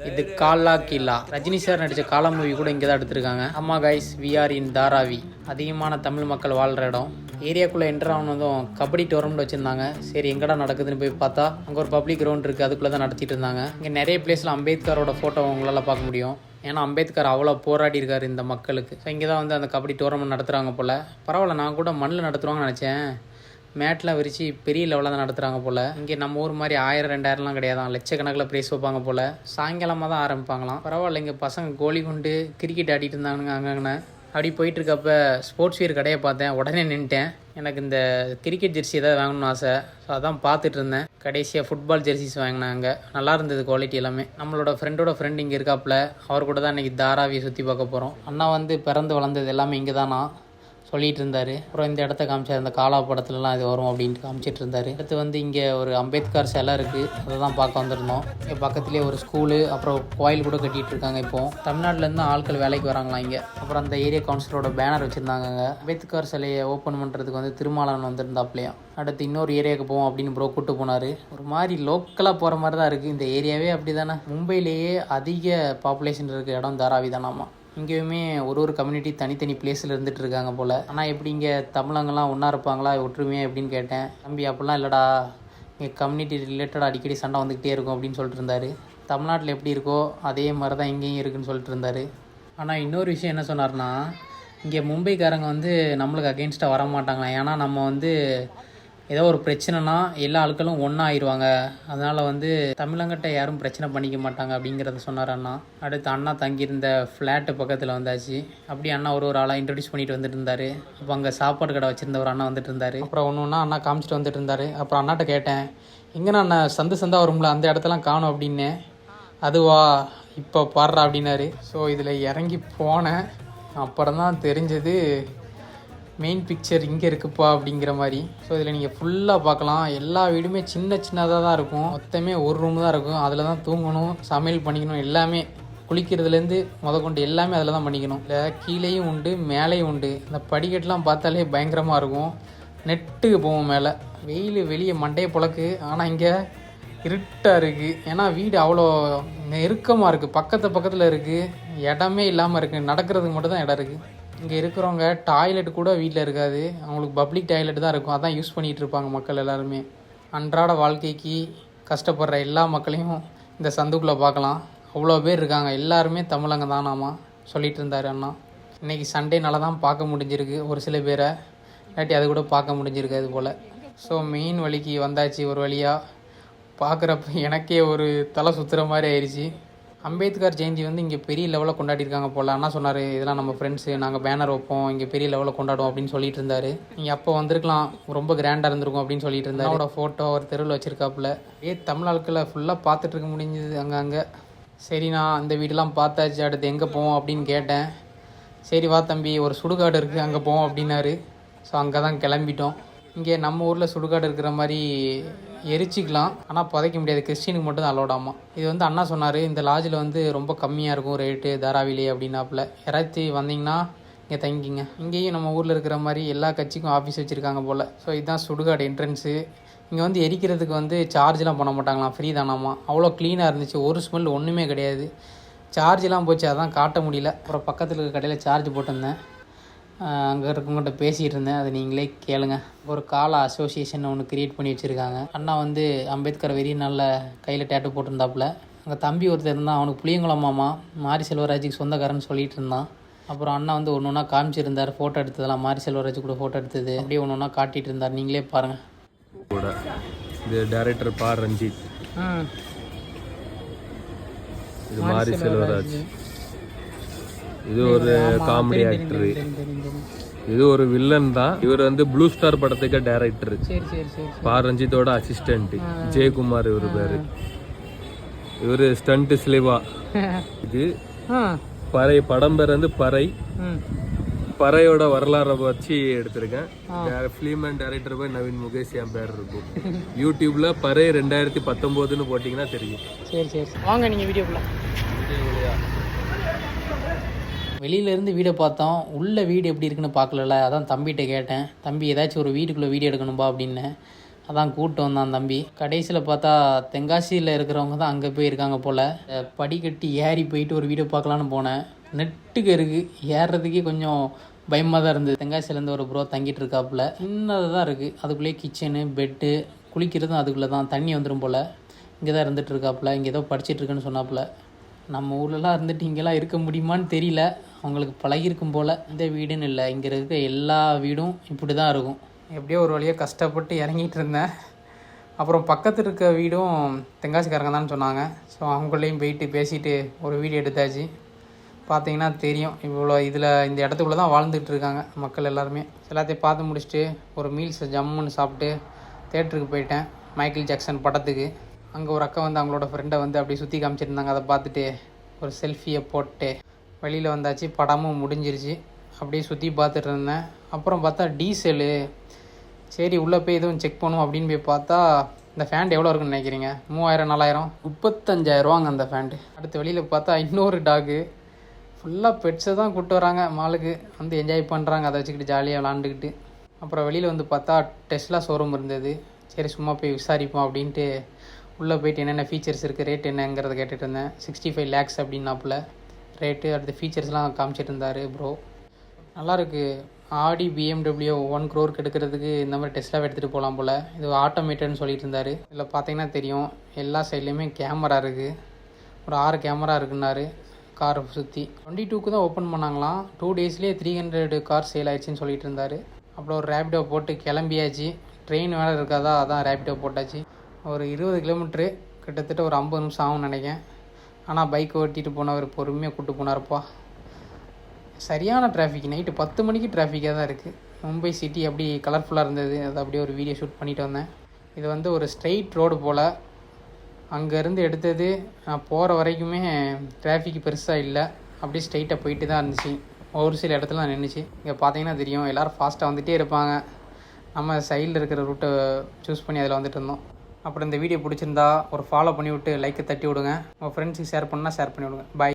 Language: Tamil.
இது காலா கில்லா. ரஜினி சார் நடித்த காலா மூவி கூட இங்கே தான் எடுத்திருக்காங்க. அம்மா கைஸ், விஆர் இன் தாராவி. அதிகமான தமிழ் மக்கள் வாழ்கிற இடம். ஏரியாக்குள்ளே என்டர் ஆனதும் கபடி டோர்னமெண்ட் வச்சுருந்தாங்க. சரி, எங்கடா நடக்குதுன்னு போய் பார்த்தா அங்கே ஒரு பப்ளிக் கிரவுண்ட் இருக்குது, அதுக்குள்ளே தான் நடத்திட்டு இருந்தாங்க. இங்கே நிறைய பிளேஸில் அம்பேத்கரோட ஃபோட்டோ உங்களால் பார்க்க முடியும். ஏன்னா அம்பேத்கர் அவ்வளோ போராடி இருக்கார் இந்த மக்களுக்கு. ஸோ இங்கே தான் வந்து அந்த கபடி டோர்னமெண்ட் நடத்துகிறாங்க போல். பரவாயில்ல, நான் கூட மண்ணில் நடத்துவாங்கன்னு நினச்சேன். மேட்லாம் விரித்து பெரிய லெவலில் தான் நடத்துகிறாங்க போல். இங்கே நம்ம ஊர் மாதிரி 1000 2000லாம் கிடையாதான், லட்சக்கணக்கில் ப்ரைஸ் வைப்பாங்க போல். சாயங்காலமாக தான் ஆரம்பிப்பாங்களாம். பரவாயில்ல, இங்கே பசங்க கோலி கொண்டு கிரிக்கெட் ஆடிட்டு இருந்தானுங்க அங்கங்கே. அப்படி போயிட்டுருக்கப்ப ஸ்போர்ட்ஸ் வியர் கடையை பார்த்தேன். உடனே நின்ட்டேன். எனக்கு இந்த கிரிக்கெட் ஜெர்சி ஏதாவது வாங்கணும்னு ஆசை. ஸோ அதான் பார்த்துட்டு இருந்தேன். கடைசியாக ஃபுட்பால் ஜெர்சிஸ் வாங்கினாங்க. நல்லா இருந்தது குவாலிட்டி எல்லாமே. நம்மளோட ஃப்ரெண்டோட ஃப்ரெண்ட் இங்கே இருக்காப்புல. அவர் கூட தான் இன்றைக்கி தாராவியை சுற்றி பார்க்க போகிறோம். அண்ணா வந்து பிறந்து வளர்ந்தது எல்லாமே இங்கே தானா சொல்லிகிட்டு இருந்தார். அப்புறம் இந்த இடத்த காமிச்சார். இந்த காலா படத்துலலாம் இது வரும் அப்படின்ட்டு காமிச்சிட்டு இருந்தார். அடுத்து வந்து இங்கே ஒரு அம்பேத்கர் சிலை இருக்குது, அதை தான் பார்க்க வந்திருந்தோம். இங்கே பக்கத்துலேயே ஒரு ஸ்கூலு, அப்புறம் கோயில் கூட கட்டிகிட்டு இருக்காங்க. இப்போது தமிழ்நாட்டிலேருந்து ஆட்கள் வேலைக்கு வராங்களாம் இங்கே. அப்புறம் அந்த ஏரியா கவுன்சிலரோட பேனர் வச்சுருந்தாங்க. அம்பேத்கர் சிலையை ஓப்பன் பண்ணுறதுக்கு வந்து திருமாவளவன் வந்திருந்தாப்லையும். அடுத்து இன்னொரு ஏரியாவுக்கு போவோம் அப்படின்னு ப்ரோ கூப்பிட்டு போனார். ஒரு மாதிரி லோக்கலாக போகிற மாதிரி தான் இருக்குது. இந்த ஏரியாவே அப்படி தானே. மும்பையிலேயே அதிக பாப்புலேஷன் இருக்க இடம் தாராவி தானாமா. இங்கேயுமே ஒரு கம்யூனிட்டி தனித்தனி பிளேஸில் இருந்துகிட்டு இருக்காங்க போல். ஆனால் எப்படி இங்கே தமிழங்கள்லாம் ஒன்றா இருப்பாங்களா ஒற்றுமையாக எப்படின்னு கேட்டேன். தம்பி அப்படிலாம் இல்லைடா, இங்கே கம்யூனிட்டி ரிலேட்டடாக அடிக்கடி சண்டை வந்துக்கிட்டே இருக்கும் அப்படின்னு சொல்லிட்டு இருந்தார். தமிழ்நாட்டில் எப்படி இருக்கோ அதே மாதிரி தான் இங்கேயும் இருக்குதுன்னு சொல்லிட்டு இருந்தார். ஆனால் இன்னொரு விஷயம் என்ன சொன்னார்னா, இங்கே மும்பைக்காரங்க வந்து நம்மளுக்கு அகெயின்ஸ்டாக வர மாட்டாங்களா. ஏன்னா நம்ம வந்து ஏதோ ஒரு பிரச்சனைனா எல்லா ஆட்களும் ஒன்றா ஆயிடுவாங்க. அதனால் வந்து தமிழங்கிட்ட யாரும் பிரச்சனை பண்ணிக்க மாட்டாங்க அப்படிங்கிறத சொன்னார் அண்ணா. அடுத்து அண்ணா தங்கியிருந்த ஃப்ளாட்டு பக்கத்தில் வந்தாச்சு. அப்படி அண்ணா ஒரு ஆளாக இன்ட்ரடியூஸ் பண்ணிட்டு வந்துட்டு இருந்தார். அப்போ அங்கே சாப்பாடு கடை வச்சுருந்த ஒரு அண்ணா வந்துட்டு இருந்தார். அப்புறம் ஒன்று அண்ணா காமிச்சிட்டு வந்துட்டு இருந்தார். அப்புறம் அண்ணாட்ட கேட்டேன், எங்கன்னா அண்ணா சந்தா வரும்ல அந்த இடத்தெல்லாம் காணும் அப்படின்னு. அதுவா இப்போ பாடுறா அப்படின்னாரு. ஸோ இதில் இறங்கி போனேன். அப்புறம் தான் தெரிஞ்சது மெயின் பிக்சர் இங்கே இருக்குப்பா அப்படிங்கிற மாதிரி. ஸோ இதில் நீங்கள் ஃபுல்லாக பார்க்கலாம். எல்லா வீடுமே சின்னதாக தான் இருக்கும். மொத்தமே ஒரு ரூம் தான் இருக்கும். அதில் தான் தூங்கணும், சமையல் பண்ணிக்கணும், எல்லாமே குளிக்கிறதுலேருந்து கொண்டு எல்லாமே அதில் தான் பண்ணிக்கணும். இல்லை கீழேயும் உண்டு, மேலேயும் உண்டு. இந்த படிக்கட்டுலாம் பார்த்தாலே பயங்கரமாக இருக்கும். நெட்டுக்கு போவோம் மேலே. வெயில் வெளியே மண்டையை புழக்கு. ஆனால் இங்கே இருட்டாக இருக்குது. ஏன்னா வீடு அவ்வளோ நெருக்கமாக இருக்குது, பக்கத்தில் இருக்குது. இடமே இல்லாமல் இருக்குது. நடக்கிறதுக்கு மட்டும் தான் இடம் இருக்குது. இங்கே இருக்கிறவங்க டாய்லெட் கூட வீட்டில் இருக்காது, அவங்களுக்கு பப்ளிக் டாய்லெட் தான் இருக்கும். அதான் யூஸ் பண்ணிகிட்டு இருப்பாங்க மக்கள் எல்லாருமே. அன்றாட வாழ்க்கைக்கு கஷ்டப்படுற எல்லா மக்களையும் இந்த சந்துக்குள்ளே பார்க்கலாம். அவ்வளோ பேர் இருக்காங்க. எல்லாருமே தமிழங்க தானாமா சொல்லிகிட்டு இருந்தார் அண்ணா. இன்றைக்கி சண்டேனால தான் பார்க்க முடிஞ்சிருக்கு ஒரு சில பேரை, இல்லாட்டி அது கூட பார்க்க முடிஞ்சிருக்கு அது போல். ஸோ மெயின் வழிக்கு வந்தாச்சு. ஒரு வழியாக பார்க்குறப்ப எனக்கே ஒரு தலை சுற்றுற மாதிரி ஆயிடுச்சு. அம்பேத்கர் ஜெயந்தி வந்து இங்கே பெரிய லெவலில் கொண்டாடிருக்காங்க போல். அண்ணா சொன்னார், இதெல்லாம் நம்ம ஃப்ரெண்ட்ஸு, நாங்கள் பேனர் வைப்போம், இங்கே பெரிய லெவலில் கொண்டாடுவோம் அப்படின்னு சொல்லிட்டு இருந்தார். நீங்கள் அப்போ வந்திருக்கலாம், ரொம்ப கிராண்டாக இருந்திருக்கும் அப்படின்னு சொல்லிட்டு இருந்தார். அவரோட ஃபோட்டோ ஒரு தெருவில் வச்சுருக்காப்புல. தமிழ் ஆட்களை ஃபுல்லாக பார்த்துட்டு இருக்க முடிஞ்சது அங்கே. சரி, நான் அந்த வீடெல்லாம் பார்த்தாச்சு, அடுத்து எங்கே போவோம் அப்படின்னு கேட்டேன். சரி வா தம்பி, ஒரு சுடுகாடு இருக்குது அங்கே போவோம் அப்படின்னாரு. ஸோ அங்கே தான் கிளம்பிட்டோம். இங்கே நம்ம ஊரில் சுடுகாடு இருக்கிற மாதிரி எரிச்சிக்கலாம், ஆனால் புதைக்க முடியாது. கிறிஸ்டினுக்கு மட்டும் தான் அலோடாமா. இது வந்து அண்ணா சொன்னார், இந்த லாட்ஜில் வந்து ரொம்ப கம்மியாக இருக்கும் ரேட்டு தாராவிலே அப்படின்னாப்புல. யாராச்சும் வந்தீங்கன்னா இங்கே தங்கிங்க. இங்கேயும் நம்ம ஊரில் இருக்கிற மாதிரி எல்லா கட்சிக்கும் ஆஃபீஸ் வச்சுருக்காங்க போல். ஸோ இதுதான் சுடுகாடு என்ட்ரன்ஸு. இங்கே வந்து எரிக்கிறதுக்கு வந்து சார்ஜெலாம் பண்ண மாட்டாங்களாம், ஃப்ரீ தானாமா. அவ்வளோ க்ளீனாக இருந்துச்சு, ஒரு ஸ்மெல் ஒன்றுமே கிடையாது. சார்ஜெலாம் போச்சு, அதான் காட்ட முடியல. அப்புறம் பக்கத்தில் இருக்க கடையில் சார்ஜ் போட்டிருந்தேன். அங்கே இருக்கவங்கள்ட்ட பேசிகிட்டு இருந்தேன், அதை நீங்களே கேளுங்க. ஒரு காலா அசோசியேஷன் ஒன்று க்ரியேட் பண்ணி வச்சுருக்காங்க. அண்ணா வந்து அம்பேத்கர் வெறி நல்ல கையில் டேட்டு போட்டிருந்தாப்புல. அங்கே தம்பி ஒருத்தர் இருந்தான், அவனுக்கு புளியங்குளம் மாமா, மாரி செல்வராஜுக்கு சொந்தக்காரன்னு சொல்லிட்டு இருந்தான். அப்புறம் அண்ணா வந்து ஒன்று ஒன்றா காமிச்சிருந்தார், ஃபோட்டோ எடுத்ததெல்லாம். மாரி செல்வராஜ் கூட ஃபோட்டோ எடுத்தது அப்படியே ஒன்று ஒன்றா காட்டிகிட்டு இருந்தார். நீங்களே பாருங்கள். இது டைரக்டர் பா ரஞ்சித், இது மாரி செல்வராஜ், இது ஒரு காமெடி ஆக்டர், இது ஒரு வில்லன் தான். இவர் வந்து ப்ளூ ஸ்டார் படத்துக்கு டைரக்டர். பா ரஞ்சித்தோட அசிஸ்டன்ட் ஜெயக்குமார் இவர் பேரு. இவரு ஸ்டண்ட் ஸ்லிவா. இது பறை படம் பேர் வந்து பறையோட வரலாறை வச்சு எடுத்திருக்கேன். ஃபிலிம் அண்ட் டைரக்டர் போய் நவீன் முகேஷ் என் பேர் இருக்கும். யூடியூப்ல பறை 2019 போட்டிங்கன்னா தெரியும். சரி வாங்க நீங்கள் வீடியோக்குள்ள. வெளியிலேருந்து வீடை பார்த்தோம், உள்ள வீடு எப்படி இருக்குன்னு பார்க்கல. அதான் தம்பிகிட்ட கேட்டேன், தம்பி ஏதாச்சும் ஒரு வீட்டுக்குள்ளே வீடியோ எடுக்கணும்பா அப்படின்னு. அதான் கூப்பிட்டு வந்தான் தம்பி. கடைசியில் பார்த்தா தென்காசியில் இருக்கிறவங்க தான் அங்கே போய் இருக்காங்க போல். படிக்கட்டி ஏறி போயிட்டு ஒரு வீடியோ பார்க்கலான்னு போனேன். நெட்டுக்கு இருக்குது, ஏறுறதுக்கே கொஞ்சம் பயமாக தான் இருந்தது. தென்காசிலேருந்து ஒரு ப்ரோ தங்கிட்டு இருக்காப்புல. சின்னதாக தான் இருக்குது, அதுக்குள்ளேயே கிச்சனு, பெட்டு, குளிக்கிறதும் அதுக்குள்ளே தான். தண்ணி வந்துடும் போல். இங்கே தான் இருந்துகிட்டு இருக்காப்புல. இங்கே ஏதோ படிச்சிட்ருக்குன்னு சொன்னாப்புல. நம்ம ஊர்லலாம் இருந்துட்டு இங்கெல்லாம் இருக்க முடியுமான்னு தெரியல, அவங்களுக்கு பழகிருக்கும் போல். இந்த வீடுன்னு இல்லை, இங்கே இருக்க எல்லா வீடும் இப்படி தான் இருக்கும். எப்படியோ ஒரு வழியாக கஷ்டப்பட்டு இறங்கிட்டு இருந்தேன். அப்புறம் பக்கத்தில் இருக்க வீடும் தென்காசிக்காரங்க தான் சொன்னாங்க. ஸோ அவங்களையும் போயிட்டு பேசிட்டு ஒரு வீடியோ எடுத்தாச்சு. பார்த்தீங்கன்னா தெரியும், இவ்வளோ இதில் இந்த இடத்துக்குள்ளே தான் வாழ்ந்துட்டு இருக்காங்க மக்கள் எல்லாருமே. எல்லாத்தையும் பார்த்து முடிச்சுட்டு ஒரு மீல்ஸ் ஜம்முன்னு சாப்பிட்டு தேட்டருக்கு போயிட்டேன், மைக்கேல் ஜாக்சன் படத்துக்கு. அங்கே ஒரு அக்கா வந்து அவங்களோட ஃப்ரெண்டை வந்து அப்படியே சுற்றி காமிச்சிருந்தாங்க. அதை பார்த்துட்டு ஒரு செல்ஃபியை போட்டு வெளியில் வந்தாச்சு. படமும் முடிஞ்சிருச்சு. அப்படியே சுற்றி பார்த்துட்டு இருந்தேன். அப்புறம் பார்த்தா டீசலு. சரி உள்ளே போய் எதுவும் செக் பண்ணுவோம் அப்படின்னு போய் பார்த்தா இந்த ஃபேண்ட் எவ்வளோ இருக்குன்னு நினைக்கிறீங்க? 3000 4000 35,000 அந்த ஃபேண்ட்டு. அடுத்து வெளியில் பார்த்தா இன்னொரு டாகு. ஃபுல்லாக பெட்ஸை தான் கூப்பிட்டு வராங்க மாலுக்கு, வந்து என்ஜாய் பண்ணுறாங்க, அதை வச்சுக்கிட்டு ஜாலியாக விளாண்டுக்கிட்டு. அப்புறம் வெளியில் வந்து பார்த்தா டெஸ்லா ஷோரூம் இருந்தது. சரி சும்மா போய் விசாரிப்போம் அப்படின்ட்டு உள்ளே போயிட்டு என்னென்ன ஃபீச்சர்ஸ் இருக்குது, ரேட் என்னங்கிறத கேட்டுட்டு இருந்தேன். 65 lakhs அப்படின்னாப்புல ரேட்டு. அடுத்த ஃபீச்சர்ஸ்லாம் காமிச்சிட்டு இருந்தார் ப்ரோ. நல்லாயிருக்கு. ஆடி BMW 1 crore எடுக்கிறதுக்கு இந்த மாதிரி டெஸ்லாவை எடுத்துகிட்டு போகலாம் போல். இது ஆட்டோமேட்டட்னு சொல்லிட்டு இருந்தார். இதில் பார்த்தீங்கன்னா தெரியும், எல்லா சைட்லேயுமே கேமரா இருக்குது. ஒரு 6 கேமரா இருக்குன்னாரு காரை சுற்றி. 22க்கு தான் ஓப்பன் பண்ணாங்களாம். 2 daysலேயே 300 கார் சேல் ஆயிடுச்சுன்னு சொல்லிட்டு இருந்தார். அப்புறம் ஒரு ரேபிடோ போட்டு கிளம்பியாச்சு. ட்ரெயின் வேறு இருக்காதா, அதான் ரேபிடோ போட்டாச்சு. ஒரு 20 கிலோமீட்ரு, கிட்டத்தட்ட ஒரு 50 நிமிஷம் ஆகும்னு நினைக்கிறேன். ஆனால் பைக் ஓட்டிகிட்டு போனவர் பொறுமையாக கூப்பிட்டு போனார்ப்பா. சரியான டிராஃபிக். நைட்டு 10 மணிக்கு டிராஃபிக்காக தான் இருக்குது. மும்பை சிட்டி அப்படி கலர்ஃபுல்லாக இருந்தது. அதை அப்படியே ஒரு வீடியோ ஷூட் பண்ணிட்டு வந்தேன். இது வந்து ஒரு ஸ்ட்ரெயிட் ரோடு போல். அங்கேருந்து எடுத்தது நான் போகிற வரைக்குமே டிராஃபிக் பெருசாக இல்லை. அப்படியே ஸ்ட்ரெயிட்டாக போயிட்டு தான் இருந்துச்சு. ஒரு சில இடத்துல தான் நின்றுச்சு. இங்கே பார்த்தீங்கன்னா தெரியும், எல்லோரும் ஃபாஸ்ட்டாக வந்துகிட்டே இருப்பாங்க. நம்ம சைடில் இருக்கிற ரூட்டை சூஸ் பண்ணி அதில் வந்துட்டு இருந்தோம். அப்புறம் இந்த வீடியோ பிடிச்சிருந்தா ஒரு ஃபாலோ பண்ணி விட்டு லைக்கை தட்டி விடுங்க. உங்கள் ஃப்ரெண்ட்ஸுக்கு ஷேர் பண்ணால் ஷேர் பண்ணி விடுங்க. பாய்.